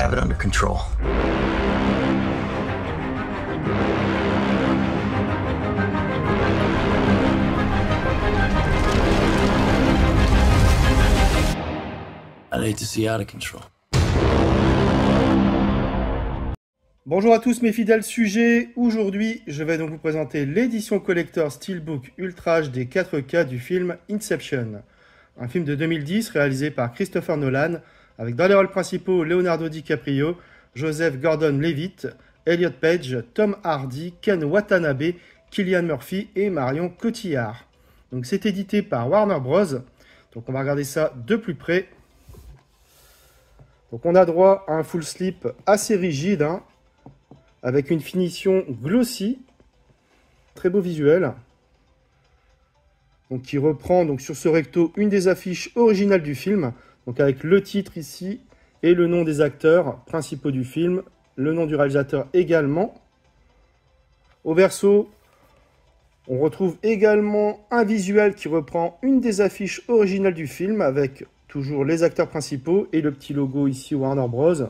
have it under control. I'd hate to see out of control. Bonjour à tous mes fidèles sujets, aujourd'hui je vais donc vous présenter l'édition collector Steelbook Ultra HD 4K du film Inception. Un film de 2010 réalisé par Christopher Nolan avec dans les rôles principaux Leonardo DiCaprio, Joseph Gordon-Levitt, Elliot Page, Tom Hardy, Ken Watanabe, Cillian Murphy et Marion Cotillard. Donc c'est édité par Warner Bros. Donc on va regarder ça de plus près. Donc on a droit à un full slip assez rigide, avec une finition glossy, très beau visuel, donc qui reprend donc sur ce recto une des affiches originales du film, donc avec le titre ici et le nom des acteurs principaux du film, le nom du réalisateur également. Au verso, on retrouve également un visuel qui reprend une des affiches originales du film avec toujours les acteurs principaux et le petit logo ici Warner Bros.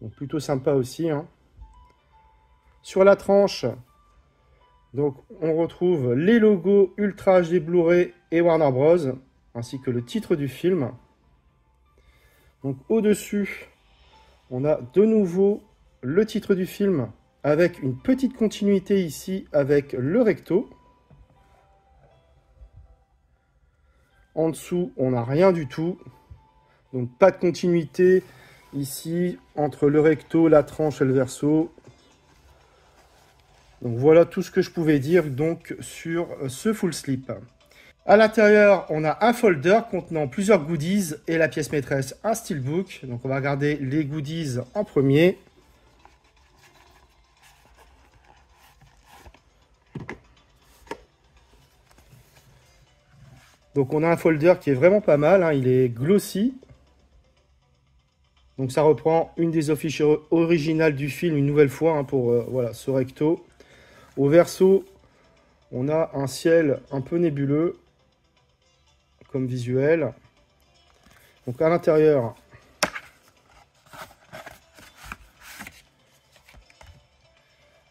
Donc plutôt sympa aussi. Sur la tranche, donc on retrouve les logos Ultra HD Blu-ray et Warner Bros. Ainsi que le titre du film. Donc au-dessus, on a de nouveau le titre du film avec une petite continuité ici avec le recto. En dessous, on n'a rien du tout. Donc pas de continuité ici entre le recto, la tranche et le verso. Donc voilà tout ce que je pouvais dire donc sur ce full slip. À l'intérieur, on a un folder contenant plusieurs goodies et la pièce maîtresse, un steelbook. Donc on va regarder les goodies en premier. Donc on a un folder qui est vraiment pas mal, il est glossy. Donc ça reprend une des affiches originales du film une nouvelle fois pour voilà, ce recto. Au verso, on a un ciel un peu nébuleux comme visuel. Donc à l'intérieur,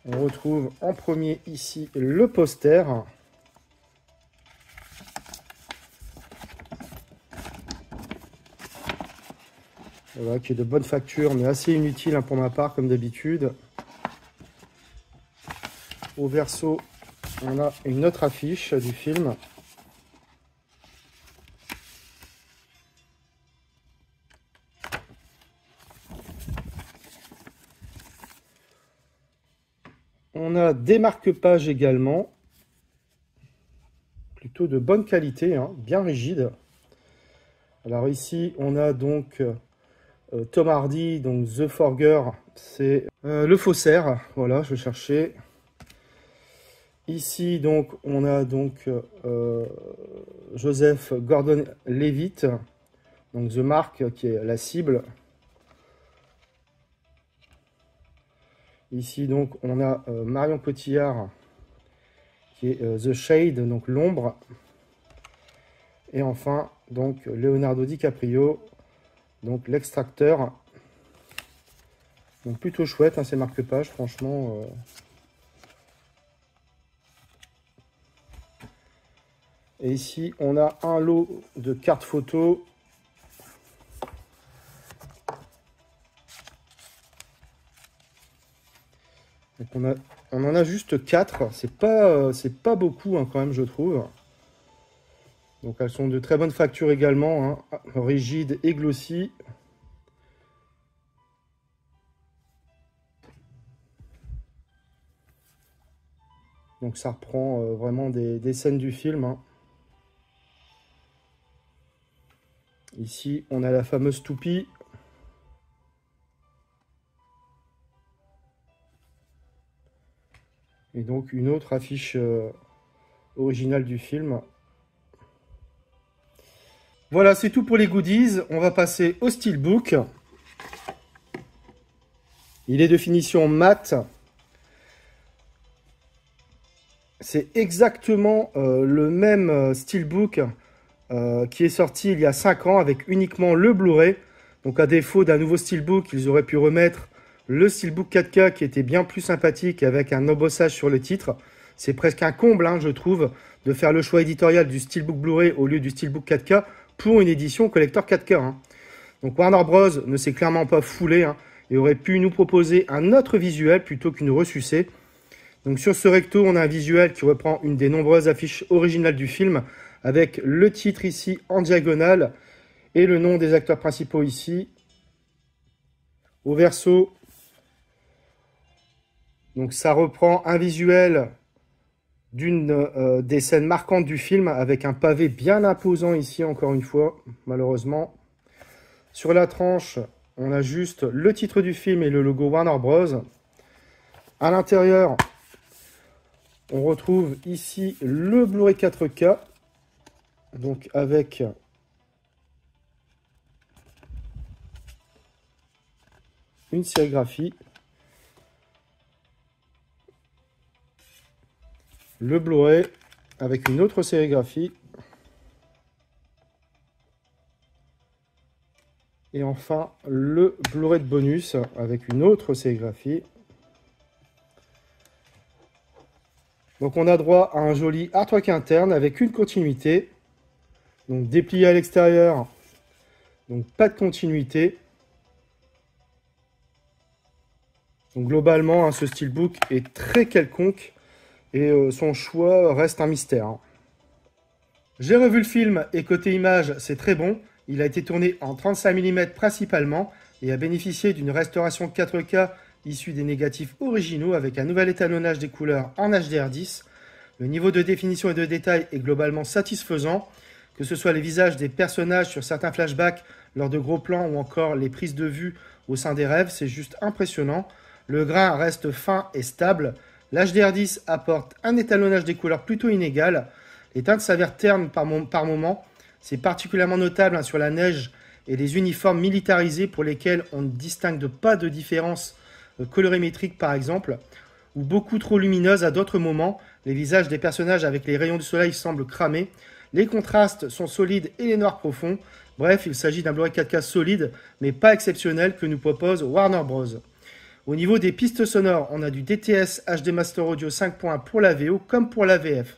on retrouve en premier ici le poster. Voilà, qui est de bonne facture, mais assez inutile pour ma part, comme d'habitude. Au verso, on a une autre affiche du film. On a des marque-pages également. Plutôt de bonne qualité, bien rigide. Alors ici, on a donc Tom Hardy, donc The Forger, c'est le faussaire, voilà, je cherchais. Ici, donc, on a donc Joseph Gordon-Levitt, donc The Mark, qui est la cible. Ici, donc, on a Marion Cotillard, qui est The Shade, donc l'ombre. Et enfin, donc, Leonardo DiCaprio, donc l'extracteur. Donc plutôt chouette ces marque-pages, franchement. Et ici, on a un lot de cartes photos. Donc on en a juste 4. C'est pas beaucoup quand même, je trouve. Donc elles sont de très bonne facture également, rigides et glossy. Donc ça reprend vraiment des scènes du film. Ici, on a la fameuse toupie. Et donc une autre affiche originale du film. Voilà, c'est tout pour les goodies. On va passer au steelbook. Il est de finition mat. C'est exactement le même steelbook qui est sorti il y a 5 ans avec uniquement le Blu-ray. Donc à défaut d'un nouveau steelbook, ils auraient pu remettre le steelbook 4K qui était bien plus sympathique avec un embossage sur le titre. C'est presque un comble, hein, je trouve, de faire le choix éditorial du steelbook Blu-ray au lieu du steelbook 4K pour une édition collector 4K. Hein. Donc Warner Bros ne s'est clairement pas foulé hein, et aurait pu nous proposer un autre visuel plutôt qu'une ressucée. Donc sur ce recto, on a un visuel qui reprend une des nombreuses affiches originales du film avec le titre ici en diagonale et le nom des acteurs principaux ici. Au verso, donc ça reprend un visuel d'une des scènes marquantes du film avec un pavé bien imposant ici encore une fois, malheureusement. Sur la tranche, on a juste le titre du film et le logo Warner Bros. À l'intérieur, on retrouve ici le Blu-ray 4K, donc avec une sérigraphie. Le Blu-ray avec une autre sérigraphie. Et enfin, le Blu-ray de bonus avec une autre sérigraphie. Donc on a droit à un joli artwork interne avec une continuité. Donc déplié à l'extérieur, donc pas de continuité. Donc globalement, hein, ce steelbook est très quelconque et son choix reste un mystère. Hein. J'ai revu le film et côté image, c'est très bon. Il a été tourné en 35 mm principalement et a bénéficié d'une restauration 4K issue des négatifs originaux avec un nouvel étalonnage des couleurs en HDR10. Le niveau de définition et de détail est globalement satisfaisant, que ce soit les visages des personnages sur certains flashbacks lors de gros plans ou encore les prises de vue au sein des rêves, c'est juste impressionnant. Le grain reste fin et stable. L'HDR10 apporte un étalonnage des couleurs plutôt inégal. Les teintes s'avèrent ternes par moment. C'est particulièrement notable hein, sur la neige et les uniformes militarisés pour lesquels on ne distingue pas de différence colorimétrique par exemple, ou beaucoup trop lumineuse à d'autres moments. Les visages des personnages avec les rayons du soleil semblent cramés. Les contrastes sont solides et les noirs profonds. Bref, il s'agit d'un Blu-ray 4K solide, mais pas exceptionnel que nous propose Warner Bros. Au niveau des pistes sonores, on a du DTS HD Master Audio 5.1 pour la VO comme pour la VF.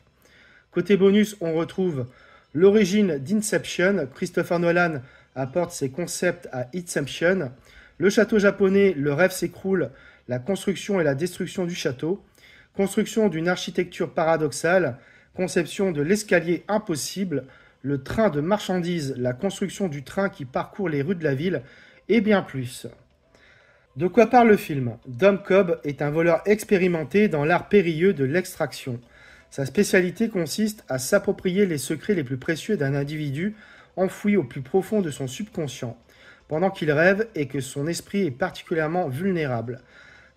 Côté bonus, on retrouve l'origine d'Inception. Christopher Nolan apporte ses concepts à Inception. Le château japonais, le rêve s'écroule, la construction et la destruction du château. Construction d'une architecture paradoxale. Conception de l'escalier impossible. Le train de marchandises, la construction du train qui parcourt les rues de la ville et bien plus. De quoi parle le film? Dom Cobb est un voleur expérimenté dans l'art périlleux de l'extraction. Sa spécialité consiste à s'approprier les secrets les plus précieux d'un individu enfoui au plus profond de son subconscient, pendant qu'il rêve et que son esprit est particulièrement vulnérable.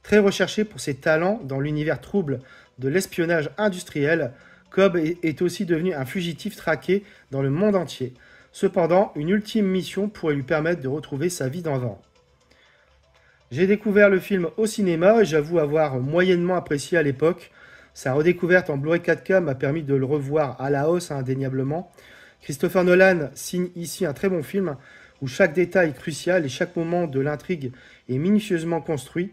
Très recherché pour ses talents dans l'univers trouble de l'espionnage industriel, Cobb est aussi devenu un fugitif traqué dans le monde entier. Cependant, une ultime mission pourrait lui permettre de retrouver sa vie d'avant. J'ai découvert le film au cinéma et j'avoue avoir moyennement apprécié à l'époque. Sa redécouverte en Blu-ray 4K m'a permis de le revoir à la hausse indéniablement. Christopher Nolan signe ici un très bon film où chaque détail est crucial et chaque moment de l'intrigue est minutieusement construit.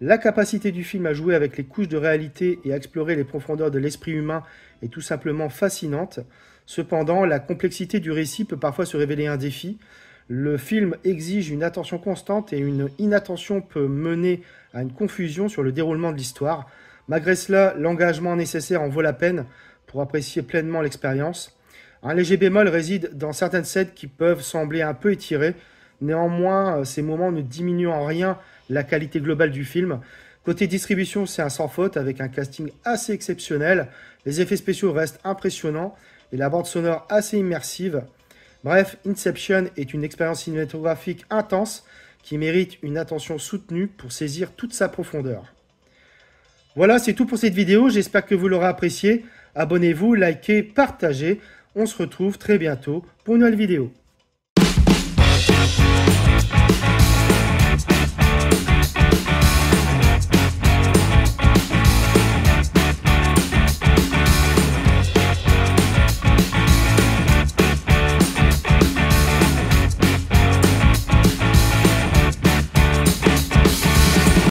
La capacité du film à jouer avec les couches de réalité et à explorer les profondeurs de l'esprit humain est tout simplement fascinante. Cependant, la complexité du récit peut parfois se révéler un défi. Le film exige une attention constante et une inattention peut mener à une confusion sur le déroulement de l'histoire. Malgré cela, l'engagement nécessaire en vaut la peine pour apprécier pleinement l'expérience. Un léger bémol réside dans certaines scènes qui peuvent sembler un peu étirées. Néanmoins, ces moments ne diminuent en rien la qualité globale du film. Côté distribution, c'est un sans faute avec un casting assez exceptionnel. Les effets spéciaux restent impressionnants et la bande sonore assez immersive. Bref, Inception est une expérience cinématographique intense qui mérite une attention soutenue pour saisir toute sa profondeur. Voilà, c'est tout pour cette vidéo. J'espère que vous l'aurez apprécié. Abonnez-vous, likez, partagez. On se retrouve très bientôt pour une nouvelle vidéo.